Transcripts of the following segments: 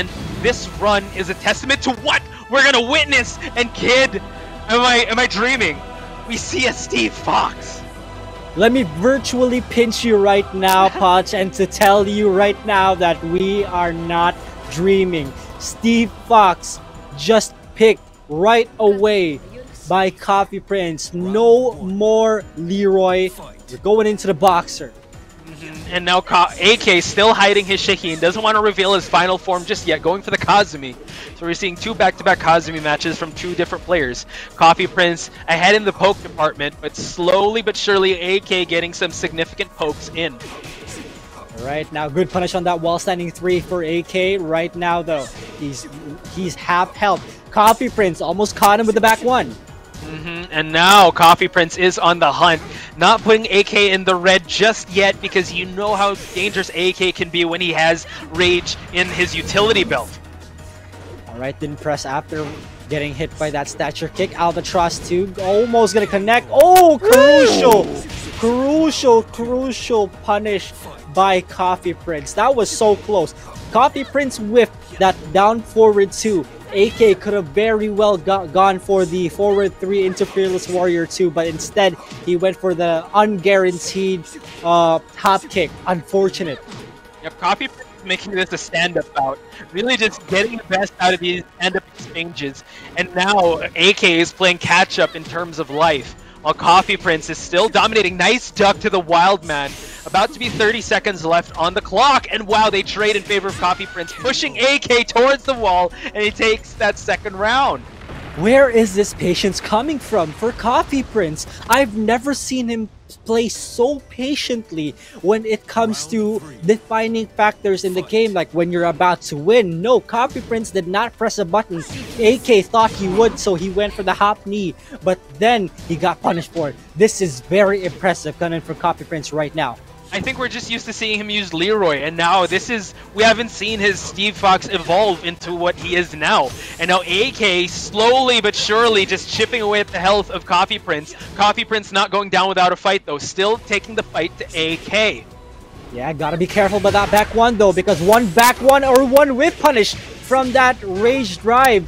and this run is a testament to what we're gonna witness. And kid, am I dreaming? We see a Steve Fox. Let me virtually pinch you right now, Potch, and to tell you right now that we are not dreaming. Steve Fox just picked right away by Coffee Prinz. No more Leroy. We're going into the boxer. And now AK still hiding his Shaheen, doesn't want to reveal his final form just yet, going for the Kazumi. So we're seeing two back-to-back Kazumi matches from two different players. Coffee Prinz ahead in the poke department, but slowly but surely AK getting some significant pokes in. Right now, good punish on that wall standing 3 for AK. Right now though, he's half health. Coffee Prinz almost caught him with the back one. And now Coffee Prinz is on the hunt, not putting AK in the red just yet because you know how dangerous AK can be when he has rage in his utility belt. Alright, didn't press after getting hit by that stature kick. Albatross 2 almost gonna connect. Oh, crucial punish by Coffee Prinz. That was so close. Coffee Prinz whiffed that down forward 2. AK could have very well gone for the forward 3 into Fearless Warrior 2, but instead he went for the unguaranteed top kick. Unfortunate. Yep, Coffee Prinz making this a stand-up bout. Really just getting the best out of these stand-up exchanges. And now AK is playing catch-up in terms of life, while Coffee Prinz is still dominating. Nice duck to the Wild Man. About to be 30 seconds left on the clock, and wow, they trade in favor of Coffee Prinz, pushing AK towards the wall, and he takes that second round. Where is this patience coming from for Coffee Prinz? I've never seen him play so patiently when it comes to defining factors in the game, like when you're about to win. No, Coffee Prinz did not press a button. AK thought he would, so he went for the hop knee, but then he got punished for it. This is very impressive coming from Coffee Prinz right now. I think we're just used to seeing him use Leroy, and now we haven't seen his Steve Fox evolve into what he is now. And now AK slowly but surely just chipping away at the health of Coffee Prinz. Coffee Prinz not going down without a fight though, still taking the fight to AK. Yeah, gotta be careful about that back one though, because one back one or one whip punish from that rage drive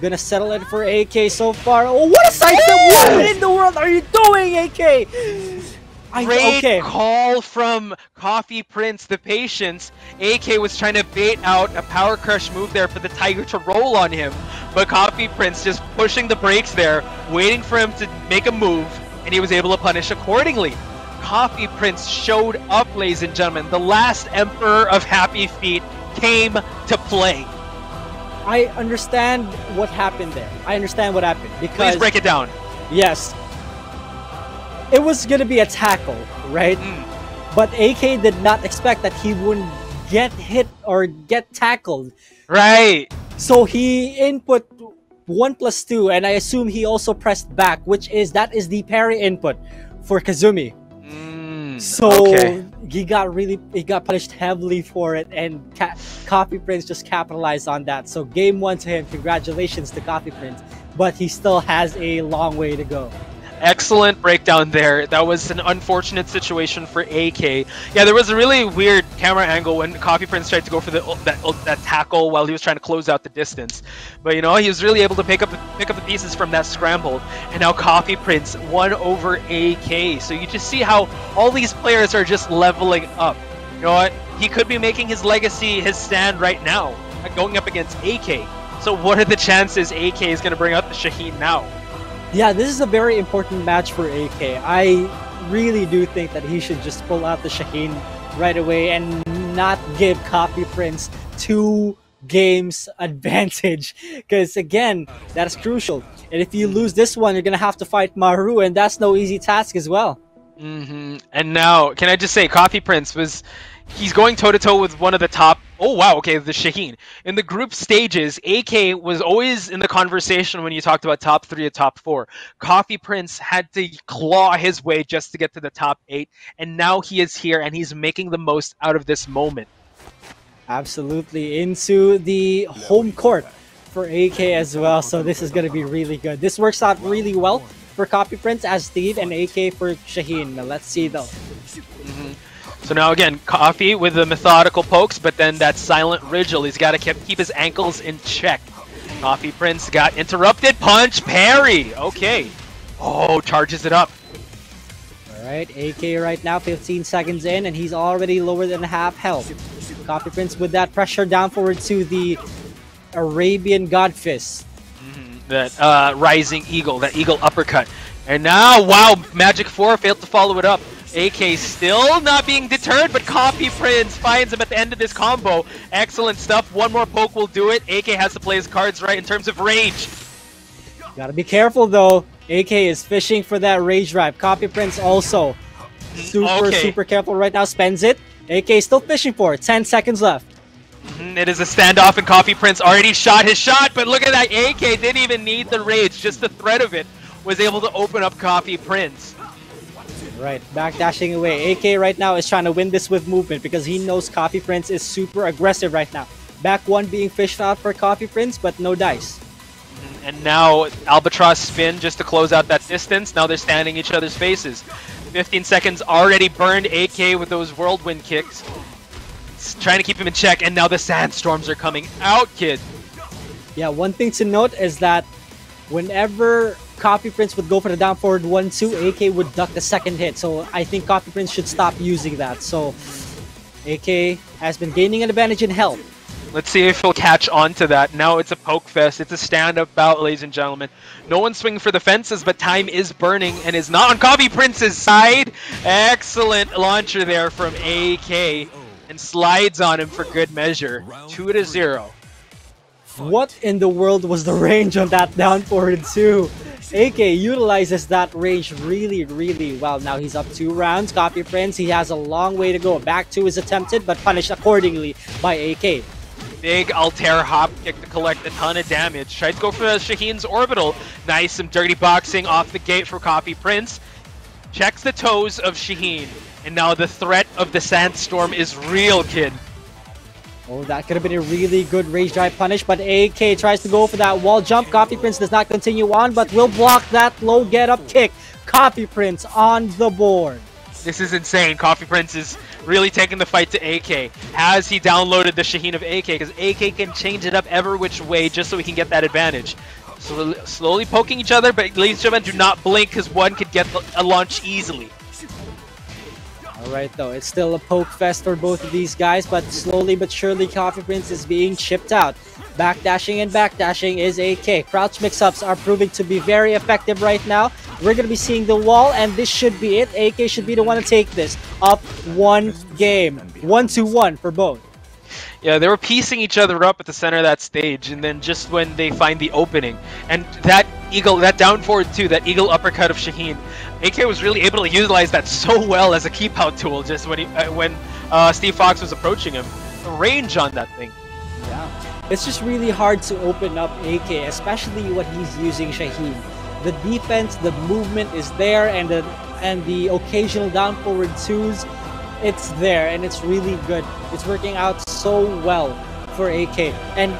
gonna settle it for AK so far. Oh, what a sidestep! What in the world are you doing, AK? Great call from Coffee Prinz, the patience. AK was trying to bait out a power crush move there for the Tiger to roll on him, but Coffee Prinz just pushing the brakes there, waiting for him to make a move, and he was able to punish accordingly. Coffee Prinz showed up, ladies and gentlemen. The last Emperor of Happy Feet came to play. I understand what happened there. I understand what happened because... Please break it down. Yes. It was gonna be a tackle, right? But AK did not expect that he wouldn't get hit or get tackled. Right. So he input 1+2, and I assume he also pressed back, that is the parry input for Kazumi. So he got punished heavily for it, and Coffee Prinz just capitalized on that. So game 1 to him. Congratulations to Coffee Prinz, but he still has a long way to go. Excellent breakdown there. That was an unfortunate situation for AK. Yeah, there was a really weird camera angle when Coffee Prinz tried to go for that tackle while he was trying to close out the distance. But you know, he was really able to pick up the pieces from that scramble. And now Coffee Prinz won over AK. So you just see how all these players are just leveling up. You know what? He could be making his legacy, his stand right now, going up against AK. So what are the chances AK is going to bring out the Shaheen now? Yeah, this is a very important match for AK. I really do think that he should just pull out the Shaheen right away and not give Coffee Prinz 2 games advantage. Because again, that's crucial. And if you lose this one, you're going to have to fight Maru, and that's no easy task as well. And now, can I just say, Coffee Prinz he's going toe-to-toe with one of the top... Oh, wow, okay, the Shaheen. In the group stages, AK was always in the conversation when you talked about top 3 or top 4. Coffee Prinz had to claw his way just to get to the top 8, and now he is here, and he's making the most out of this moment. Absolutely, into the home court for AK as well, so this is going to be really good. This works out really well for Coffee Prinz as Steve and AK for Shaheen. Now, let's see, though. So now again, Coffee with the methodical pokes, but then that silent Rigel. He's got to keep his ankles in check. Coffee Prinz got interrupted. Punch parry. Okay. Oh, charges it up. Alright, AK right now, 15 seconds in, and he's already lower than half health. Coffee Prinz with that pressure down forward to the Arabian God Fist. That Rising Eagle, that Eagle uppercut. And now, wow, Magic 4 failed to follow it up. AK still not being deterred, but Coffee Prinz finds him at the end of this combo. Excellent stuff. One more poke will do it. AK has to play his cards right in terms of rage. Gotta be careful though. AK is fishing for that rage drive. Coffee Prinz also super careful right now. Spends it. AK still fishing for it. 10 seconds left. It is a standoff, and Coffee Prinz already shot his shot, but look at that. AK didn't even need the rage. Just the threat of it was able to open up Coffee Prinz. Right, backdashing away. AK right now is trying to win this with movement because he knows Coffee Prinz is super aggressive right now. Back one being fished out for Coffee Prinz, but no dice. And now Albatross spin just to close out that distance. Now they're standing each other's faces. 15 seconds already burned AK with those whirlwind kicks. Trying to keep him in check, and now the sandstorms are coming out, kid. Yeah, one thing to note is that whenever Coffee Prinz would go for the down forward 1-2, AK would duck the second hit. So I think Coffee Prinz should stop using that. So AK has been gaining an advantage in health. Let's see if he'll catch on to that. Now it's a poke fest. It's a stand-up bout, ladies and gentlemen. No one's swinging for the fences, but time is burning and is not on Coffee Prinz's side. Excellent launcher there from AK. And slides on him for good measure. 2-0. What in the world was the range on that down forward 2? AK utilizes that range really, really well. Now he's up 2 rounds. Coffee Prinz, he has a long way to go. Back 2 is attempted, but punished accordingly by AK. Big Altair hop kick to collect a ton of damage. Tried to go for Shaheen's orbital. Nice, some dirty boxing off the gate for Coffee Prinz. Checks the toes of Shaheen. And now the threat of the sandstorm is real, kid. Oh, that could have been a really good rage drive punish, but AK tries to go for that wall jump. Coffee Prinz does not continue on, but will block that low get-up kick. Coffee Prinz on the board. This is insane. Coffee Prinz is really taking the fight to AK. Has he downloaded the Shaheen of AK? Because AK can change it up every which way just so he can get that advantage. So slowly poking each other, but ladies and gentlemen, do not blink because one could get a launch easily. Alright though, it's still a poke fest for both of these guys, but slowly but surely Coffee Prinz is being chipped out. Backdashing and backdashing is AK. Crouch mix-ups are proving to be very effective right now. We're going to be seeing the wall, and this should be it. AK should be the one to take this. Up 1 game. 1-1 for both. Yeah, they were piecing each other up at the center of that stage, and then just when they find the opening, and that Eagle, that down forward too, that Eagle uppercut of Shaheen, AK was really able to utilize that so well as a keep out tool. Just when Steve Fox was approaching him, the range on that thing. Yeah, it's just really hard to open up AK, especially when he's using Shaheen. The defense, the movement is there, and the occasional down forward 2s. It's there, and it's really good. It's working out so well for AK. And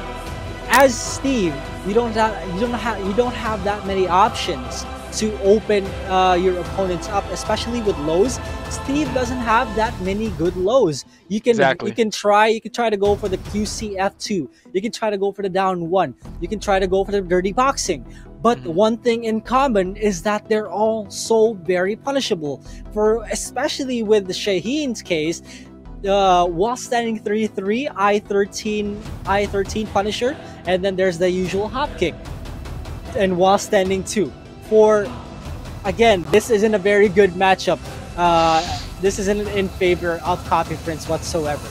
as Steve, you don't have that many options to open your opponents up, especially with lows. Steve doesn't have that many good lows. You can try to go for the QCF2. You can try to go for the down 1. You can try to go for the dirty boxing. But one thing in common is that they're all so very punishable. Especially with the Shaheen's case, while standing 3-3, I-13 Punisher, and then there's the usual hop kick. And while standing 2. Again, this isn't a very good matchup. This isn't in favor of Coffee Prinz whatsoever.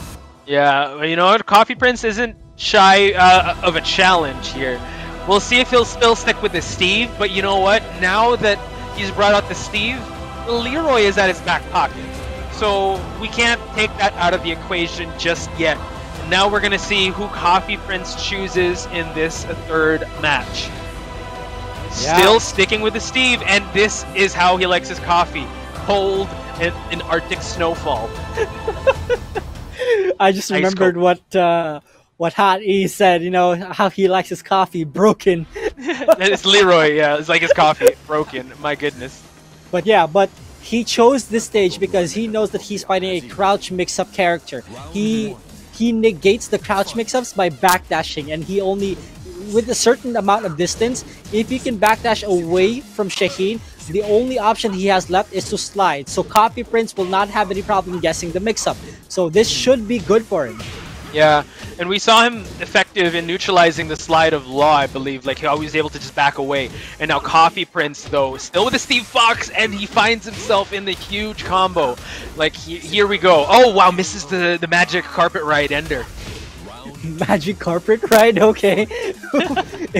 Yeah, you know what? Coffee Prinz isn't shy of a challenge here. We'll see if he'll still stick with the Steve, but you know what? Now that he's brought out the Steve, the Leroy is at his back pocket. So we can't take that out of the equation just yet. And now we're going to see who Coffee Prinz chooses in this 3rd match. Yeah. Still sticking with the Steve, and this is how he likes his coffee. Cold and in Arctic snowfall. I just remembered what Hot E said, you know, how he likes his coffee broken. It's Leroy, yeah. It's like his coffee broken. My goodness. But yeah, he chose this stage because he knows that he's fighting a crouch mix-up character. He negates the crouch mix-ups by backdashing, and he only, with a certain amount of distance, if you can backdash away from Shaheen, the only option he has left is to slide. So Coffee Prinz will not have any problem guessing the mix-up. So this should be good for him. Yeah, and we saw him effective in neutralizing the slide of Law, I believe. Like, he was able to just back away. And now Coffee Prinz, though, still with the Steve Fox, and he finds himself in the huge combo. Like, here we go. Oh, wow, misses the magic carpet ride ender. Magic carpet ride? Okay.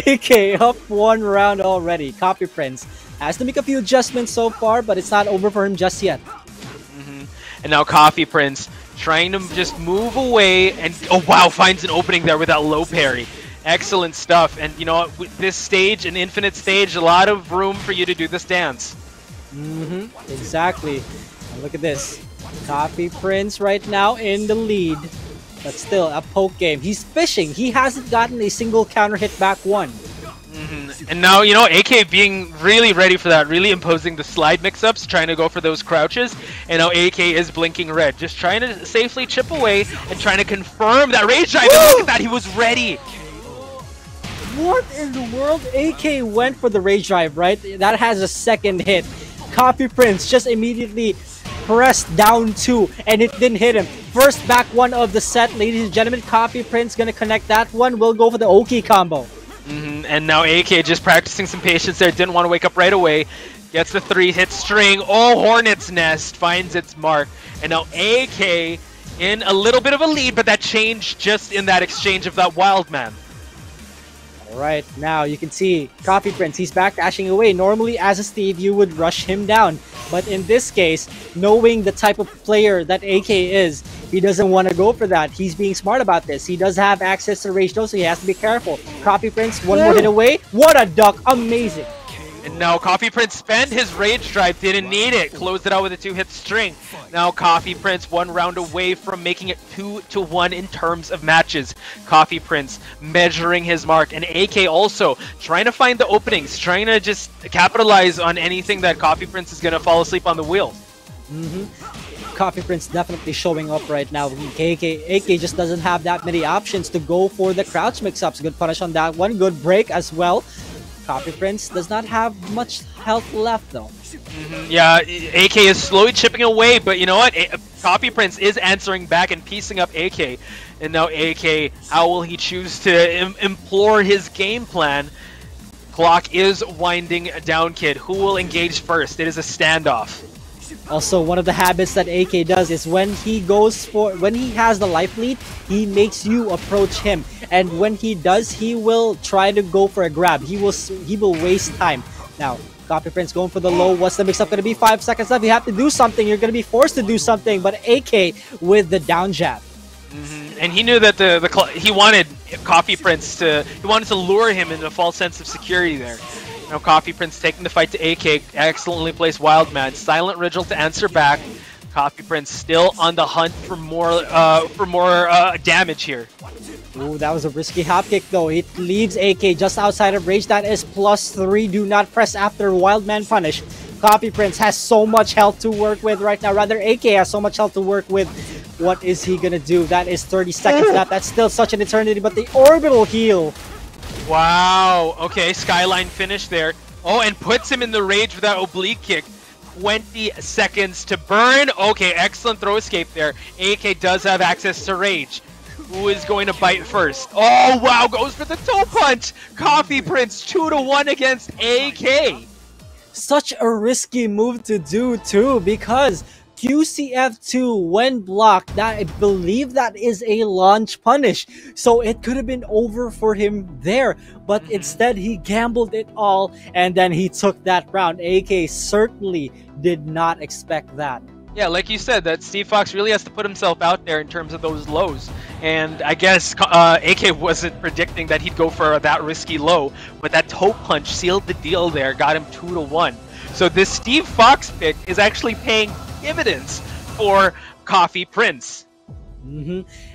AK up 1 round already. Coffee Prinz has to make a few adjustments so far, but it's not over for him just yet. And now Coffee Prinz trying to just move away, and oh wow, finds an opening there with that low parry. Excellent stuff. And you know what, with this stage, an infinite stage, a lot of room for you to do this dance. Exactly. And look at this. Coffee Prinz right now in the lead, but still a poke game. He's fishing. He hasn't gotten a single counter hit back one. And now, you know, AK being really ready for that, really imposing the slide mix-ups, trying to go for those crouches. And now AK is blinking red, just trying to safely chip away and trying to confirm that rage drive. And look at that, he was ready. What in the world? AK went for the rage drive, right? That has a second hit. Coffee Prinz just immediately pressed down 2, and it didn't hit him. First back one of the set, ladies and gentlemen. Coffee Prinz gonna connect that one. We'll go for the Oki combo. And now AK just practicing some patience there, didn't want to wake up right away. Gets the 3-hit string. Oh, Hornet's Nest finds its mark. And now AK in a little bit of a lead, but that changed just in that exchange of that Wild Man. Alright, now you can see Coffee Prinz, he's back dashing away. Normally, as a Steve, you would rush him down. But in this case, knowing the type of player that AK is, he doesn't want to go for that. He's being smart about this. He does have access to rage though, so he has to be careful. Coffee Prinz, one more hit away. What a duck! Amazing! And now Coffee Prinz spent his rage drive, didn't need it. Closed it out with a 2-hit string. Now Coffee Prinz 1 round away from making it 2-1 in terms of matches. Coffee Prinz measuring his mark, and AK also trying to find the openings, trying to just capitalize on anything that Coffee Prinz is going to fall asleep on the wheel. Coffee Prinz definitely showing up right now. AK just doesn't have that many options to go for the crouch mix-ups. Good punish on that one. Good break as well. Coffee Prinz does not have much health left though. Yeah, AK is slowly chipping away, but you know what? Coffee Prinz is answering back and piecing up AK. And now AK, how will he choose to implore his game plan? Clock is winding down, kid. Who will engage first? It is a standoff. Also, one of the habits that AK does is when he has the life lead, he makes you approach him, and when he does, he will try to go for a grab. He will waste time. Now, Coffee Prinz going for the low. What's the mix-up going to be? 5 seconds left. You have to do something. You're going to be forced to do something. But AK with the down jab. And he knew that he wanted Coffee Prinz to lure him into a false sense of security there. Now Coffee Prinz taking the fight to AK, excellently placed Wild Man, Silent Rigel to answer back. Coffee Prinz still on the hunt for more damage here. Ooh, that was a risky hop kick though. It leaves AK just outside of rage. That is +3. Do not press after Wild Man punish. Coffee Prinz has so much health to work with right now. Rather, AK has so much health to work with. What is he gonna do? That is 30 seconds left. That's still such an eternity, but the orbital heal. Wow, okay, Skyline finish there. Oh, and puts him in the rage with that oblique kick. 20 seconds to burn. Okay, excellent throw escape there. AK does have access to rage. Who is going to bite first? Oh, wow, goes for the toe punch. Coffee Prinz 2-1 against AK. Such a risky move to do too, because QCF2 when blocked, that I believe that is a launch punish, so it could have been over for him there, but instead he gambled it all and then he took that round. AK certainly did not expect that. Yeah, like you said, that Steve Fox really has to put himself out there in terms of those lows, and I guess AK wasn't predicting that he'd go for that risky low, but that toe punch sealed the deal there, got him 2-1. So this Steve Fox pick is actually paying dividends for Coffee Prinz.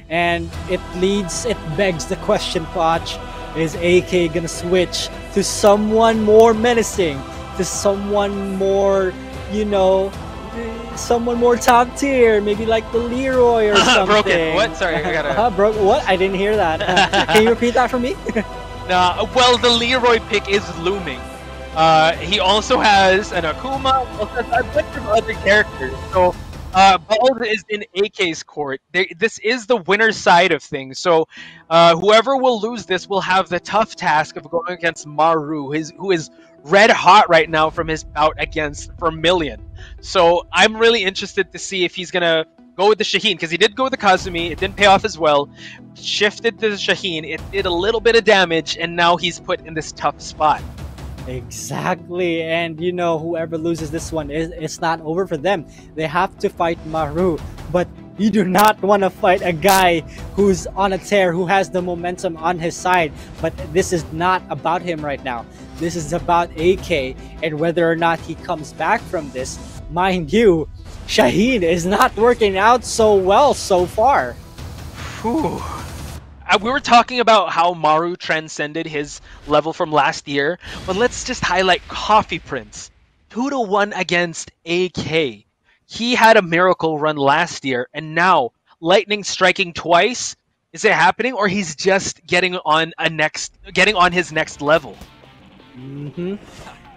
And it begs the question, Poch, is AK gonna switch to someone more menacing, to someone more, you know, someone more top tier, maybe like the Leroy or something. Broken. What? Sorry, I gotta. Broke. What? I didn't hear that. Can you repeat that for me? Nah, well, the Leroy pick is looming. He also has an Akuma, also has a bunch of other characters. So, Bald is in AK's court. This is the winner's side of things. So, whoever will lose this will have the tough task of going against Maru, who is red hot right now from his bout against Vermilion. So, I'm really interested to see if he's gonna go with the Shaheen, because he did go with the Kazumi. It didn't pay off as well. Shifted to the Shaheen. It did a little bit of damage, and now he's put in this tough spot. Exactly, and you know, whoever loses this one, it's not over for them. They have to fight Maru, but you do not want to fight a guy who's on a tear, who has the momentum on his side. But this is not about him right now. This is about AK, and whether or not he comes back from this. Mind you, Shaheen is not working out so well so far. Whew. We were talking about how Maru transcended his level from last year, but let's just highlight Coffee Prinz. 2-1 against AK. He had a miracle run last year, and now lightning striking twice. Is it happening, or he's just getting on his next level?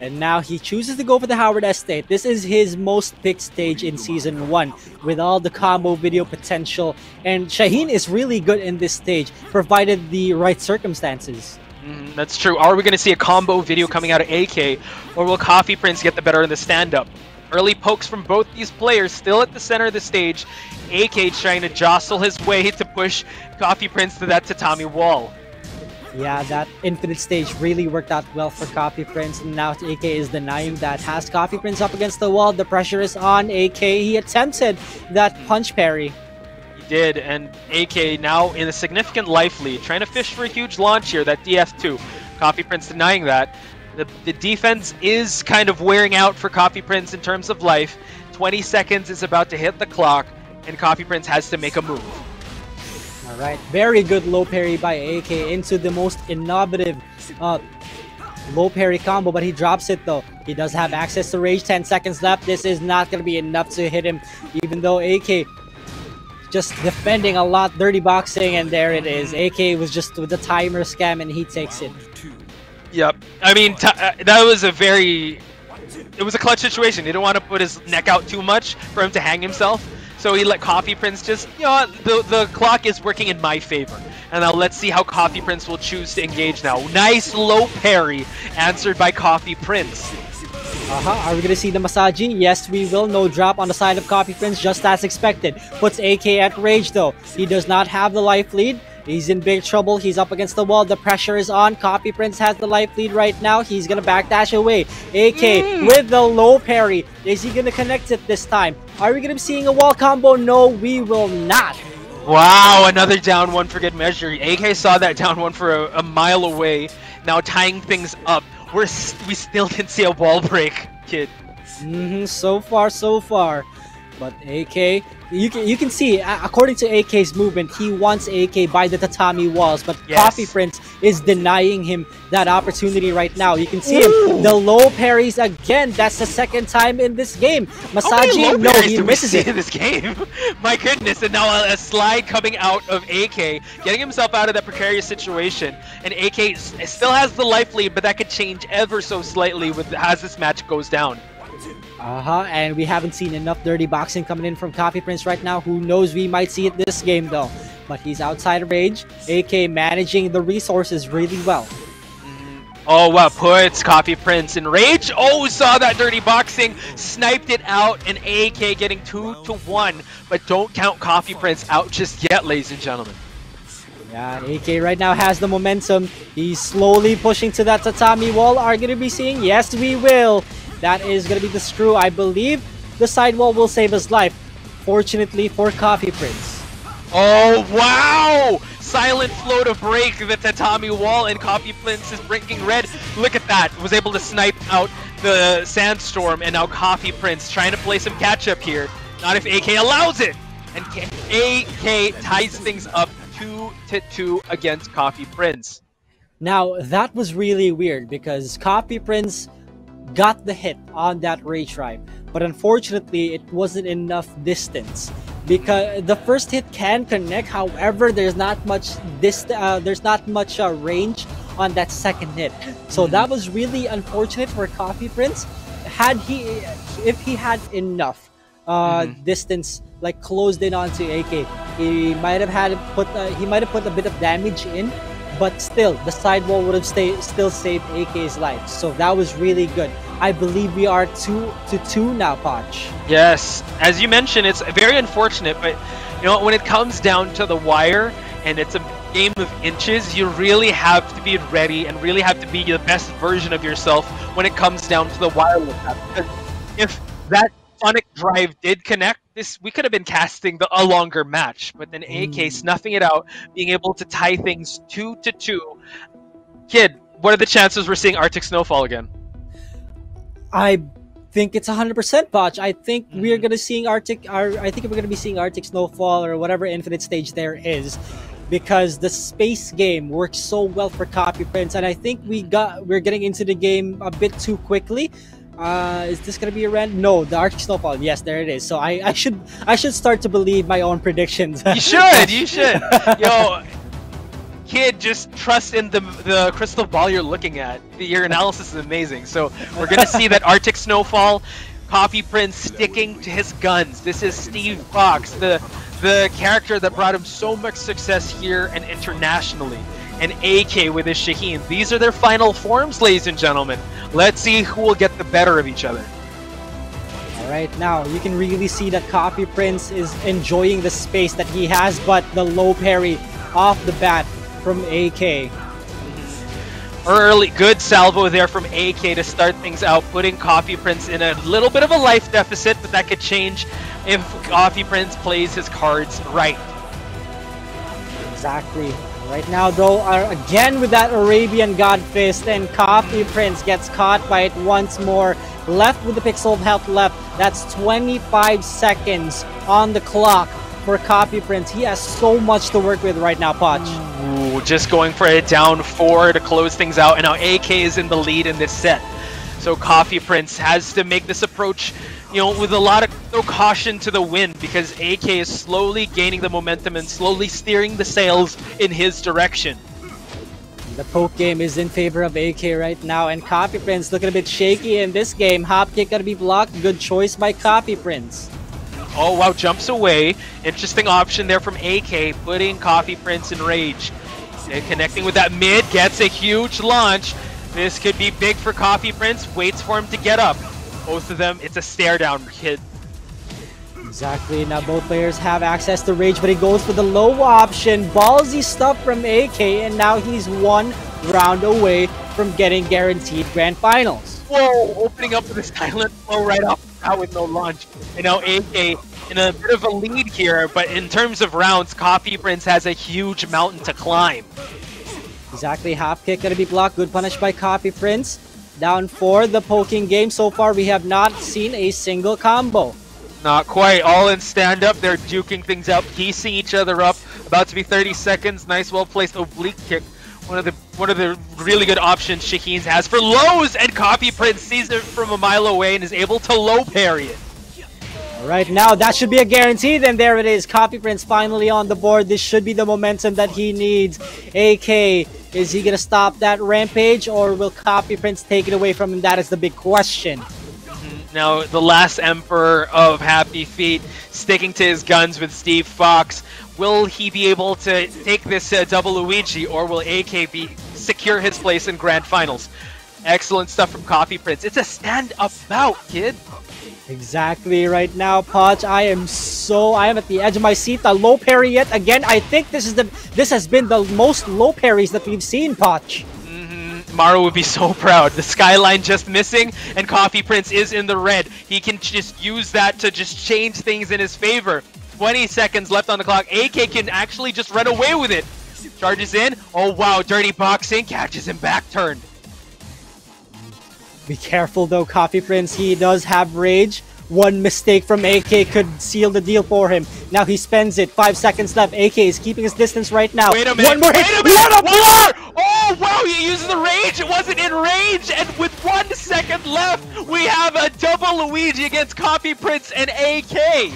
And now he chooses to go for the Howard Estate. This is his most picked stage in Season 1 with all the combo video potential. And Shaheen is really good in this stage, provided the right circumstances. That's true. Are we going to see a combo video coming out of AK, or will Coffee Prinz get the better in the stand-up? Early pokes from both these players, still at the center of the stage. AK trying to jostle his way to push Coffee Prinz to that tatami wall. Yeah, that infinite stage really worked out well for Coffee Prinz, and now AK is denying that. Has Coffee Prinz up against the wall, the pressure is on AK. He attempted that punch parry. He did, and AK now in a significant life lead, trying to fish for a huge launch here, that DF2. Coffee Prinz denying that. The defense is kind of wearing out for Coffee Prinz in terms of life. 20 seconds is about to hit the clock, and Coffee Prinz has to make a move. Alright, very good low parry by AK into the most innovative low parry combo, but he drops it though. He does have access to rage, 10 seconds left. This is not going to be enough to hit him, even though AK just defending a lot, dirty boxing, and there it is. AK was just with the timer scam and he takes it. Yep, I mean, that was it was a clutch situation. He didn't want to put his neck out too much for him to hang himself. So he let Coffee Prinz just, you know, the clock is working in my favor. And now let's see how Coffee Prinz will choose to engage now. Nice low parry answered by Coffee Prinz. Are we going to see the Masaji? Yes, we will. No drop on the side of Coffee Prinz, just as expected. Puts AK at rage though. He does not have the life lead. He's in big trouble. He's up against the wall. The pressure is on. Coffee Prinz has the life lead right now. He's going to backdash away. AK with the low parry. Is he going to connect it this time? Are we going to be seeing a wall combo? No, we will not. Wow, another down one for good measure. AK saw that down one for a mile away. Now tying things up. We still didn't see a wall break, kid. So far, so far. But AK, you can see, according to AK's movement, he wants AK by the tatami walls, but yes. Coffee Prinz is denying him that opportunity right now. You can see him, the low parries again. That's the second time in this game. Masaji, no, he misses it in this game. My goodness, and now a slide coming out of AK, getting himself out of that precarious situation. And AK still has the life lead, but that could change ever so slightly as this match goes down. And we haven't seen enough dirty boxing coming in from Coffee Prinz right now. Who knows, we might see it this game though. But he's outside of rage. AK managing the resources really well. Oh, wow, puts Coffee Prinz in rage. Oh, saw that dirty boxing, sniped it out, and AK getting 2-1. But don't count Coffee Prinz out just yet, ladies and gentlemen. Yeah, AK right now has the momentum. He's slowly pushing to that tatami wall. Are going to be seeing? Yes, we will. That is going to be the screw. I believe the sidewall will save his life. Fortunately for Coffee Prinz. Oh, wow! Silent flow to break the tatami wall, and Coffee Prinz is breaking red. Look at that. Was able to snipe out the sandstorm, and now Coffee Prinz trying to play some catch-up here. Not if AK allows it! And AK ties things up 2-2 against Coffee Prinz. Now, that was really weird because Coffee Prinz got the hit on that Rage Drive, but unfortunately it wasn't enough distance, because the first hit can connect. However, there's not much range on that second hit, so that was really unfortunate for Coffee Prinz. If he had enough distance, like closed in onto AK, he might have put a bit of damage in, but still the sidewall would have still saved AK's life. So that was really good. I believe we are 2-2 now, Poch. Yes, as you mentioned, it's very unfortunate, but you know, when it comes down to the wire and it's a game of inches, you really have to be ready and really have to be the best version of yourself when it comes down to the wireless app. Because if that Sonic Drive did connect, we could have been casting a longer match, but then AK snuffing it out, being able to tie things 2-2. Kid, what are the chances we're seeing Arctic Snowfall again? I think it's 100%, Poch. I think we're gonna seeing I think we're gonna be seeing Arctic Snowfall or whatever infinite stage there is, because the space game works so well for Coffee Prinz, and I think we're getting into the game a bit too quickly. Is this gonna be a random? No, the Arctic Snowfall. Yes, there it is. So I should start to believe my own predictions. You should. Yo, kid, just trust in the crystal ball you're looking at. Your analysis is amazing. So we're gonna see that Arctic Snowfall, Coffee Prinz sticking to his guns. This is Steve Fox, the character that brought him so much success here and internationally. And AK with his Shaheen. These are their final forms, ladies and gentlemen. Let's see who will get the better of each other. Alright, now you can really see that Coffee Prinz is enjoying the space that he has, but the low parry off the bat from AK. Early, good salvo there from AK to start things out, putting Coffee Prinz in a little bit of a life deficit, but that could change if Coffee Prinz plays his cards right. Exactly. Right now, though, again with that Arabian God Fist, and Coffee Prinz gets caught by it once more. Left with the pixel of health left. That's 25 seconds on the clock for Coffee Prinz. He has so much to work with right now, Poch. Ooh, just going for a down 4 to close things out, and now AK is in the lead in this set. So Coffee Prinz has to make this approach, you know, with a lot of caution to the wind, because AK is slowly gaining the momentum and slowly steering the sails in his direction. The poke game is in favor of AK right now, and Coffee Prinz looking a bit shaky in this game. Hop kick gonna be blocked. Good choice by Coffee Prinz. Oh wow, jumps away. Interesting option there from AK, putting Coffee Prinz in rage. And connecting with that mid, gets a huge launch. This could be big for Coffee Prinz. Waits for him to get up. Both of them, it's a stare down, kid. Exactly. Now both players have access to rage, but he goes for the low option. Ballsy stuff from AK, and now he's one round away from getting guaranteed grand finals. Whoa, opening up with a silent flow right off the bat with no launch. And now AK in a bit of a lead here, but in terms of rounds, Coffee Prinz has a huge mountain to climb. Exactly. Hop kick gonna be blocked. Good punish by Coffee Prinz. Down for the poking game. So far, we have not seen a single combo. Not quite. All in stand-up. They're duking things out, piecing each other up. About to be 30 seconds. Nice, well-placed oblique kick. One of the really good options Shaheen has for lows, and Coffee Prinz sees it from a mile away and is able to low parry it. All right, now that should be a guarantee. Then there it is. Coffee Prinz finally on the board. This should be the momentum that he needs. AK, is he gonna stop that rampage, or will Coffee Prinz take it away from him? That is the big question. Now, the last Emperor of Happy Feet, sticking to his guns with Steve Fox. Will he be able to take this double Luigi, or will AK secure his place in Grand Finals? Excellent stuff from Coffee Prinz. It's a stand-up bout, kid. Exactly. Right now, Poch, I am at the edge of my seat. The low parry yet again. I think this has been the most low parries that we've seen, Poch. Maru would be so proud. The skyline just missing, and Coffee Prinz is in the red. He can just use that to just change things in his favor. 20 seconds left on the clock. AK can actually just run away with it. Charges in. Oh wow, dirty boxing. Catches him back turned. Be careful though, Coffee Prinz. He does have rage. One mistake from AK could seal the deal for him. Now he spends it. 5 seconds left. AK is keeping his distance right now. Wait a minute. One more hit. Wait a minute. What a block! Oh wow! no, he uses the rage. It wasn't in range. And with 1 second left, we have a double Luigi against Coffee Prinz and AK.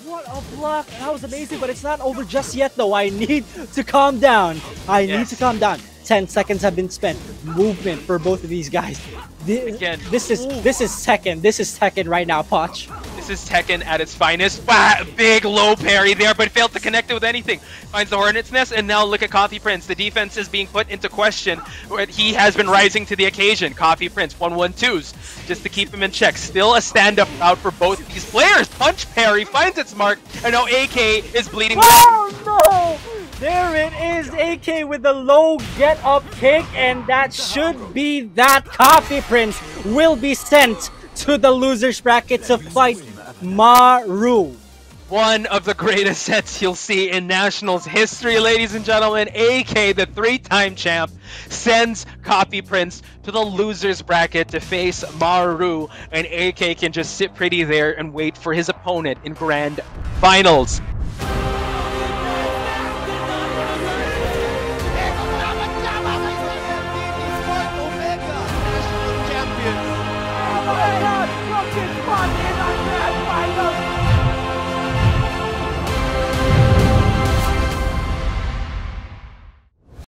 What a block! That was amazing, but it's not over just yet though. I need to calm down. I need to calm down. 10 seconds have been spent. Movement for both of these guys. This is Tekken. This is Tekken right now, Poch. This is Tekken at its finest. Wow, big low parry there, but failed to connect it with anything. Finds the Hornet's Nest, and now look at Coffee Prinz. The defense is being put into question. He has been rising to the occasion. Coffee Prinz, 1-1-2s, just to keep him in check. Still a stand-up route for both these players. Punch parry finds its mark, and now AK is bleeding. Oh no! There it is, AK with the low get-up kick, and that should be that. Coffee Prinz will be sent to the losers bracket to fight Maru. One of the greatest sets you'll see in Nationals history, ladies and gentlemen. AK, the 3-time champ, sends Coffee Prinz to the losers bracket to face Maru, and AK can just sit pretty there and wait for his opponent in grand finals.